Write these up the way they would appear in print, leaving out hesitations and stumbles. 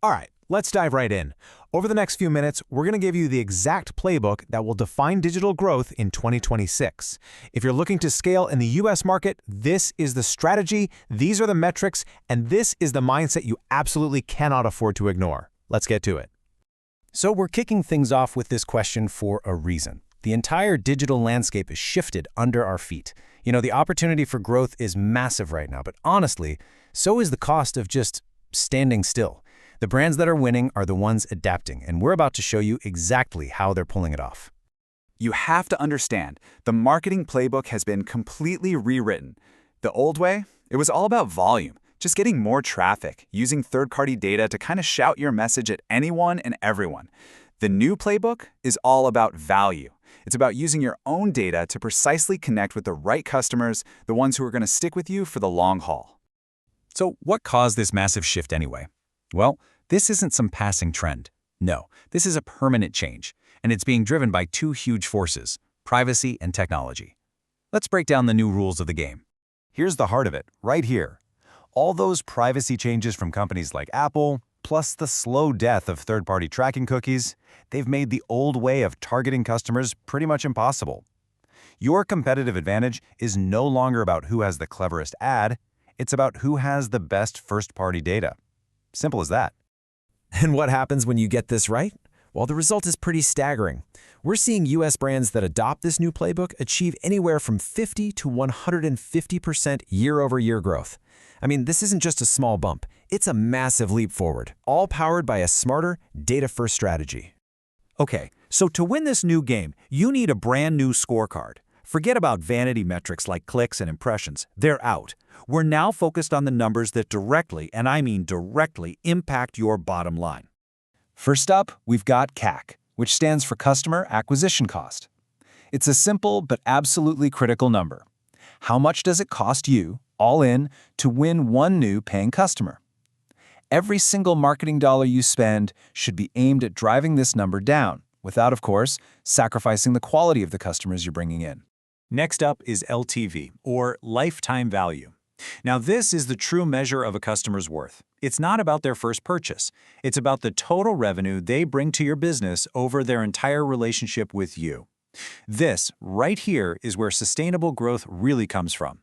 All right, let's dive right in. Over the next few minutes, we're going to give you the exact playbook that will define digital growth in 2026. If you're looking to scale in the US market, this is the strategy, these are the metrics, and this is the mindset you absolutely cannot afford to ignore. Let's get to it. So we're kicking things off with this question for a reason. The entire digital landscape is shifted under our feet. The opportunity for growth is massive right now, but honestly, so is the cost of just standing still. The brands that are winning are the ones adapting, and we're about to show you exactly how they're pulling it off. You have to understand, the marketing playbook has been completely rewritten. The old way, it was all about volume, just getting more traffic, using third-party data to kind of shout your message at anyone and everyone. The new playbook is all about value. It's about using your own data to precisely connect with the right customers, the ones who are going to stick with you for the long haul. So what caused this massive shift anyway? Well, this isn't some passing trend. No, this is a permanent change, and it's being driven by two huge forces, privacy and technology. Let's break down the new rules of the game. Here's the heart of it, right here. All those privacy changes from companies like Apple, plus the slow death of third-party tracking cookies, they've made the old way of targeting customers pretty much impossible. Your competitive advantage is no longer about who has the cleverest ad, it's about who has the best first-party data. Simple as that. And what happens when you get this right? Well, the result is pretty staggering. We're seeing US brands that adopt this new playbook achieve anywhere from 50 to 150% year-over-year growth. I mean, this isn't just a small bump. It's a massive leap forward, all powered by a smarter, data-first strategy. Okay, so to win this new game, you need a brand new scorecard. Forget about vanity metrics like clicks and impressions. They're out. We're now focused on the numbers that directly, and I mean directly, impact your bottom line. First up, we've got CAC, which stands for Customer Acquisition Cost. It's a simple but absolutely critical number. How much does it cost you, all in, to win one new paying customer? Every single marketing dollar you spend should be aimed at driving this number down, without, of course, sacrificing the quality of the customers you're bringing in. Next up is LTV, or lifetime value. Now, this is the true measure of a customer's worth. It's not about their first purchase. It's about the total revenue they bring to your business over their entire relationship with you. This, right here, is where sustainable growth really comes from.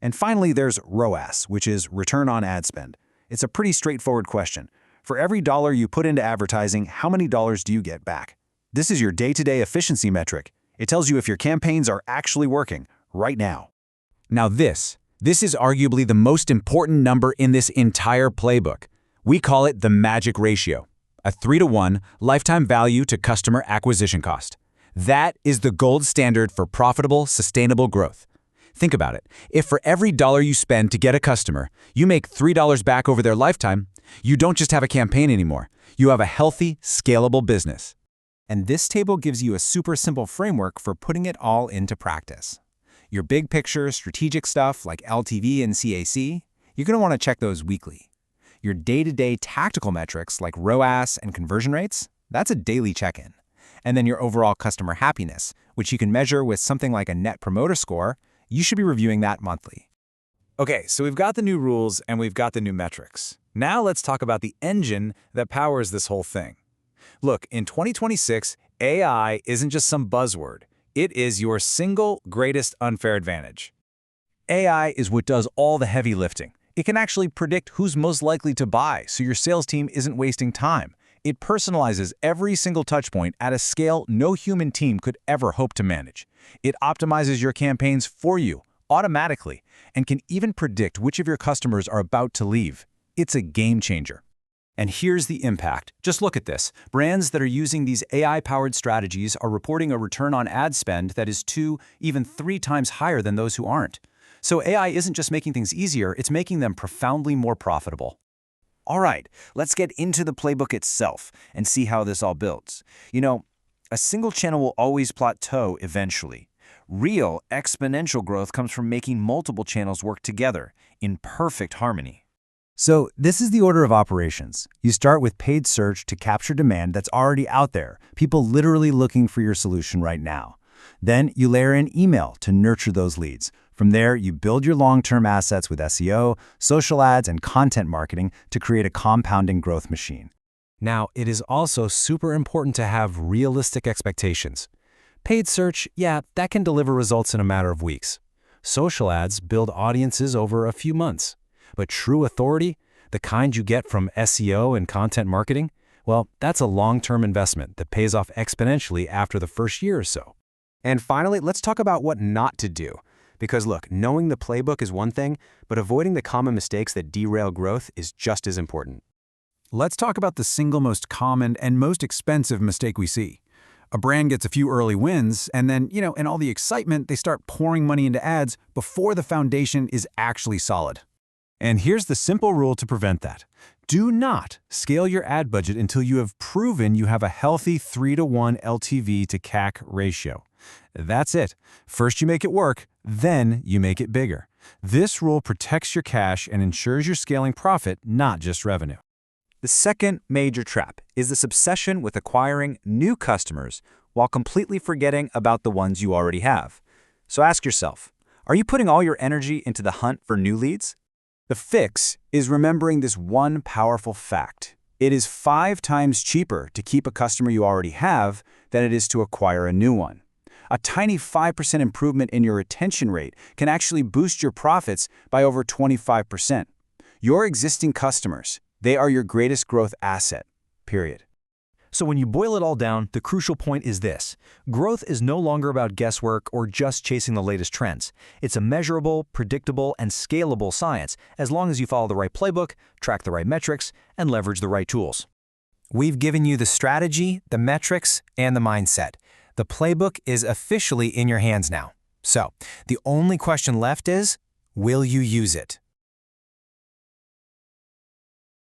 And finally, there's ROAS, which is return on ad spend. It's a pretty straightforward question. For every dollar you put into advertising, how many dollars do you get back? This is your day-to-day efficiency metric. It tells you if your campaigns are actually working right now. Now this is arguably the most important number in this entire playbook. We call it the magic ratio, a 3-to-1 lifetime value to customer acquisition cost. That is the gold standard for profitable, sustainable growth. Think about it. If for every dollar you spend to get a customer, you make $3 back over their lifetime, you don't just have a campaign anymore. You have a healthy, scalable business. And this table gives you a super simple framework for putting it all into practice. Your big picture, strategic stuff like LTV and CAC, you're going to want to check those weekly. Your day-to-day tactical metrics like ROAS and conversion rates, that's a daily check-in. And then your overall customer happiness, which you can measure with something like a Net Promoter Score, you should be reviewing that monthly. Okay, so we've got the new rules and we've got the new metrics. Now let's talk about the engine that powers this whole thing. Look, in 2026, AI isn't just some buzzword. It is your single greatest unfair advantage. AI is what does all the heavy lifting. It can actually predict who's most likely to buy, so your sales team isn't wasting time. It personalizes every single touchpoint at a scale no human team could ever hope to manage. It optimizes your campaigns for you, automatically, and can even predict which of your customers are about to leave. It's a game changer. And here's the impact. Just look at this. Brands that are using these AI-powered strategies are reporting a return on ad spend that is 2, even 3 times higher than those who aren't. So AI isn't just making things easier, it's making them profoundly more profitable. All right, let's get into the playbook itself and see how this all builds. A single channel will always plateau eventually. Real exponential growth comes from making multiple channels work together in perfect harmony. So this is the order of operations. You start with paid search to capture demand that's already out there, people literally looking for your solution right now. Then you layer in email to nurture those leads. From there, you build your long-term assets with SEO, social ads, and content marketing to create a compounding growth machine. Now, it is also super important to have realistic expectations. Paid search, yeah, that can deliver results in a matter of weeks. Social ads build audiences over a few months. But true authority, the kind you get from SEO and content marketing, well, that's a long-term investment that pays off exponentially after the first year or so. And finally, let's talk about what not to do. Because look, knowing the playbook is one thing, but avoiding the common mistakes that derail growth is just as important. Let's talk about the single most common and most expensive mistake we see. A brand gets a few early wins, and then, in all the excitement, they start pouring money into ads before the foundation is actually solid. And here's the simple rule to prevent that. Do not scale your ad budget until you have proven you have a healthy 3-to-1 LTV to CAC ratio. That's it. First you make it work, then you make it bigger. This rule protects your cash and ensures you're scaling profit, not just revenue. The second major trap is this obsession with acquiring new customers while completely forgetting about the ones you already have. So ask yourself, are you putting all your energy into the hunt for new leads? The fix is remembering this one powerful fact. It is 5 times cheaper to keep a customer you already have than it is to acquire a new one. A tiny 5% improvement in your retention rate can actually boost your profits by over 25%. Your existing customers, they are your greatest growth asset, period. So when you boil it all down, the crucial point is this. Growth is no longer about guesswork or just chasing the latest trends. It's a measurable, predictable, and scalable science as long as you follow the right playbook, track the right metrics, and leverage the right tools. We've given you the strategy, the metrics, and the mindset. The playbook is officially in your hands now. So the only question left is, will you use it?